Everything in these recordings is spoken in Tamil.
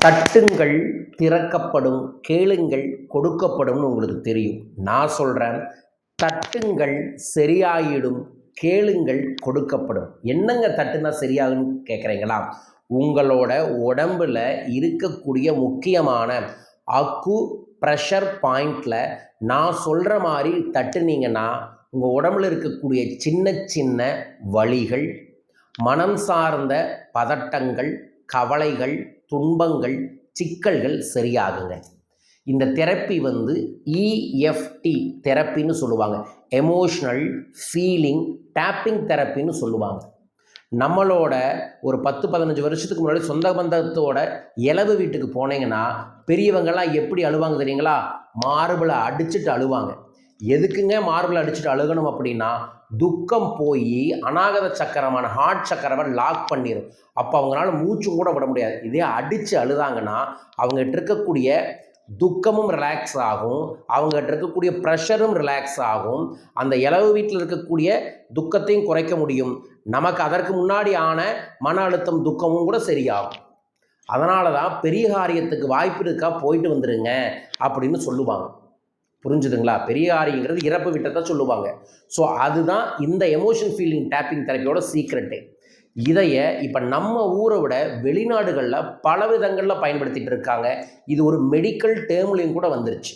தட்டுங்கள் திறக்கப்படும், கேளுங்கள் கொடுக்கப்படும்னு உங்களுக்கு தெரியும். நான் சொல்கிறேன், தட்டுங்கள் சரியாயிடும், கேளுங்கள் கொடுக்கப்படும். என்னங்க தட்டுனா சரியாகுன்னு கேட்குறீங்களா? உங்களோட உடம்புல இருக்கக்கூடிய முக்கியமான அக்கு ப்ரெஷர் பாயிண்டில் நான் சொல்கிற மாதிரி தட்டுனீங்கன்னா உங்கள் உடம்புல இருக்கக்கூடிய சின்ன சின்ன வலிகள், மனம் சார்ந்த பதட்டங்கள், கவலைகள், துன்பங்கள், சிக்கல்கள் சரியாகுங்க. இந்த தெரப்பி இஎஃப்டி தெரப்பின்னு சொல்லுவாங்க. எமோஷ்னல் ஃபீலிங் டேப்பிங் தெரப்பின்னு சொல்லுவாங்க. நம்மளோட ஒரு 10-15 வருஷத்துக்கு முன்னாடி சொந்த பந்தத்தோட இலவு வீட்டுக்கு போனீங்கன்னா பெரியவங்கள்லாம் எப்படி அழுவாங்க தெரியுங்களா? மார்பிளை அடிச்சுட்டு அழுவாங்க. எதுக்குங்க மார்பிளை அடிச்சுட்டு அழுகணும் அப்படின்னா, துக்கம் போய் அநாகத சக்கரமான ஹார்ட் சக்கரவை லாக் பண்ணிடும். அப்போ அவங்களால மூச்சும் கூட விட முடியாது. இதே அடித்து அழுதாங்கன்னா அவங்ககிட்ட இருக்கக்கூடிய துக்கமும் ரிலாக்ஸ் ஆகும், அவங்ககிட்ட இருக்கக்கூடிய ப்ரெஷரும் ரிலாக்ஸ் ஆகும். அந்த இலவு வீட்டில் இருக்கக்கூடிய துக்கத்தையும் குறைக்க முடியும். நமக்கு அதற்கு முன்னாடி ஆன மன அழுத்தம் துக்கமும் கூட சரியாகும். அதனால தான் பெரிய காரியத்துக்கு வாய்ப்பு இருக்கா போயிட்டு வந்துடுங்க அப்படின்னு சொல்லுவாங்க. புரிஞ்சுதுங்களா? பெரிய காரியங்கிறது இறப்பு விட்டதை சொல்லுவாங்க. ஸோ அதுதான் இந்த எமோஷன் ஃபீலிங் டேப்பிங் தெரப்பியோட சீக்ரெட்டு. இதையை இப்போ நம்ம ஊரை விட வெளிநாடுகளில் பல விதங்களில் பயன்படுத்திகிட்டு இருக்காங்க. இது ஒரு மெடிக்கல் டேர்ம்லையும் கூட வந்துருச்சு.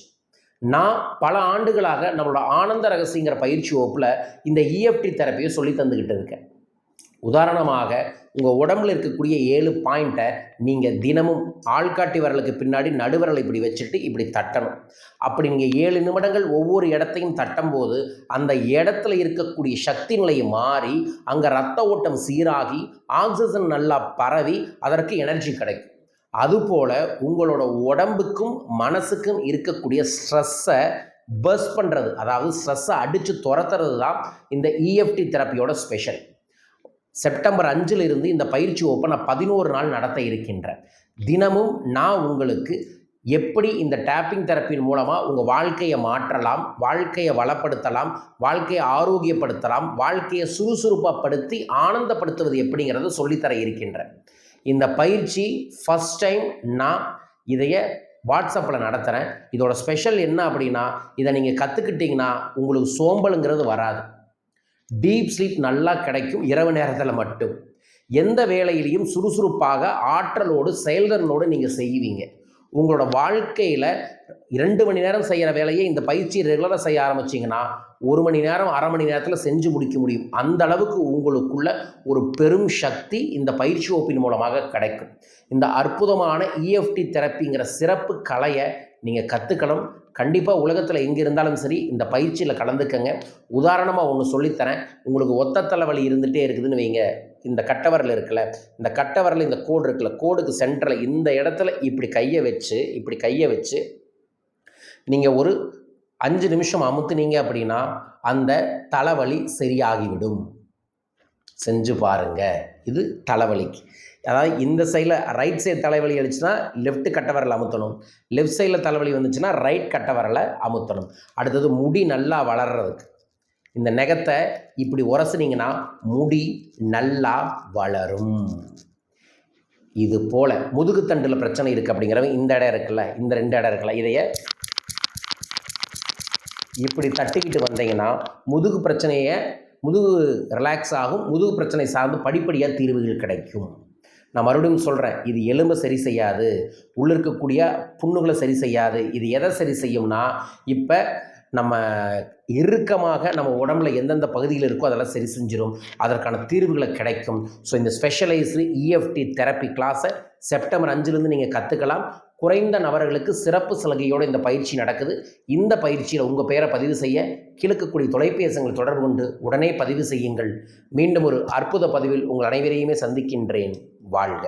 நான் பல ஆண்டுகளாக நம்மளோட ஆனந்த ரகசியங்கிற பயிற்சி வகுப்பில் இந்த இஎஃப்டி தெரப்பியை சொல்லி தந்துக்கிட்டு இருக்கேன். உதாரணமாக உங்கள் உடம்புல இருக்கக்கூடிய 7 பாயிண்ட்டை நீங்கள் தினமும் ஆள்காட்டி விரலுக்கு பின்னாடி நடுவிரலை இப்படி வச்சுட்டு இப்படி தட்டணும். அப்படி நீங்கள் 7 நிமிடங்கள் ஒவ்வொரு இடத்தையும் தட்டும்போது அந்த இடத்துல இருக்கக்கூடிய சக்தி நிலையை மாறி அங்கே ரத்த ஓட்டம் சீராகி ஆக்சிஜன் நல்லா பரவி அதற்கு எனர்ஜி கிடைக்கும். அதுபோல் உங்களோட உடம்புக்கும் மனசுக்கும் இருக்கக்கூடிய ஸ்ட்ரெஸ்ஸை பர்ஸ்ட் பண்ணுறது, அதாவது ஸ்ட்ரெஸ்ஸை அடித்து துரத்துறது தான் இந்த இஎஃப்டி தெரப்பியோட ஸ்பெஷல். செப்டம்பர் 5 இந்த பயிற்சி வகுப்பை நான் 11 நாள் நடத்த இருக்கின்றேன். தினமும் நான் உங்களுக்கு எப்படி இந்த டேப்பிங் தெரப்பின் மூலமாக உங்கள் வாழ்க்கையை மாற்றலாம், வாழ்க்கையை வளப்படுத்தலாம், வாழ்க்கையை ஆரோக்கியப்படுத்தலாம், வாழ்க்கையை சுறுசுறுப்பப்படுத்தி ஆனந்தப்படுத்துவது எப்படிங்கிறத சொல்லித்தர இருக்கின்றேன். இந்த பயிற்சி ஃபஸ்ட் டைம் நான் இதைய வாட்ஸ்அப்பில் நடத்துகிறேன். இதோட ஸ்பெஷல் என்ன அப்படின்னா, இதை நீங்கள் கற்றுக்கிட்டிங்கன்னா உங்களுக்கு சோம்பலுங்கிறது வராது. டீப் ஸ்லீப் நல்லா கிடைக்கும். இரவு நேரத்தில் மட்டும் எந்த வேலையிலையும் சுறுசுறுப்பாக ஆற்றலோடு செயல்திறனோடு நீங்கள் செய்வீங்க. உங்களோட வாழ்க்கையில் 2 மணி நேரம் செய்கிற வேலையை இந்த பயிற்சி ரெகுலராக செய்ய ஆரம்பிச்சிங்கன்னா 1 மணி நேரம், அரை மணி நேரத்தில் செஞ்சு முடிக்க முடியும். அந்த அளவுக்கு உங்களுக்குள்ள ஒரு பெரும் சக்தி இந்த பயிற்சி வகுப்பின் மூலமாக கிடைக்கும். இந்த அற்புதமான இஎஃப்டி தெரப்பிங்கிற சிறப்பு கலையை நீங்கள் கற்றுக்கணும். கண்டிப்பாக உலகத்தில் எங்கே இருந்தாலும் சரி இந்த பயிற்சியில் கலந்துக்கங்க. உதாரணமாக ஒன்று சொல்லித்தரேன். உங்களுக்கு ஒத்த தலைவலி இருந்துகிட்டே இருக்குதுன்னு வைங்க. இந்த கட்டவரில் இருக்குல்ல, இந்த கட்டவரில் இந்த கோடு இருக்குல்ல, கோடுக்கு சென்டரில் இந்த இடத்துல இப்படி கையை வச்சு நீங்கள் ஒரு 5 நிமிஷம் அமுத்துனீங்க அப்படின்னா அந்த தலைவலி சரியாகிவிடும். செஞ்சு பாருங்கள். இது தலைவலிக்கு. அதாவது இந்த சைடில் ரைட் சைடு தலைவலி அடிச்சுன்னா லெஃப்ட் கட்டவரலை அமுத்தணும், லெஃப்ட் சைடில் தலைவலி வந்துச்சுன்னா ரைட் கட்டவரலை அமுத்தணும். அடுத்தது முடி நல்லா வளர்கிறதுக்கு இந்த நகத்தை இப்படி உரசுனீங்கன்னா முடி நல்லா வளரும். இது போல் முதுகுத்தண்டில் பிரச்சனை இருக்குது அப்படிங்கிறவங்க இந்த இடம் இருக்குல்ல, இந்த 2 இடம் இருக்குல்ல, இதைய இப்படி தட்டிக்கிட்டு வந்தீங்கன்னா முதுகு ரிலாக்ஸ் ஆகும். முதுகு பிரச்சனை சார்ந்து படிப்படியாக தீர்வுகள் கிடைக்கும். நான் மறுபடியும் சொல்கிறேன், இது எலும்பை சரி செய்யாது, உள்ளே இருக்கக்கூடிய புண்ணுகளை சரி செய்யாது. இது எதை சரி செய்யும்னா, இப்போ நம்ம இறுக்கமாக நம்ம உடம்புல எந்தெந்த பகுதியில் இருக்கோ அதெல்லாம் சரி செஞ்சிடும். அதற்கான தீர்வுகளை கிடைக்கும். ஸோ இந்த ஸ்பெஷலைஸ்டு இஎஃப்டி தெரப்பி கிளாஸை செப்டம்பர் 5 நீங்கள் கற்றுக்கலாம். குறைந்த நபர்களுக்கு சிறப்பு சலுகையோடு இந்த பயிற்சி நடக்குது. இந்த பயிற்சியில் உங்கள் பெயரை பதிவு செய்ய கிழக்கக்கூடிய தொலைபேசிகளை தொடர்பு கொண்டு உடனே பதிவு செய்யுங்கள். மீண்டும் ஒரு அற்புத பதிவில் உங்கள் அனைவரையுமே சந்திக்கின்றேன். வாழ்க.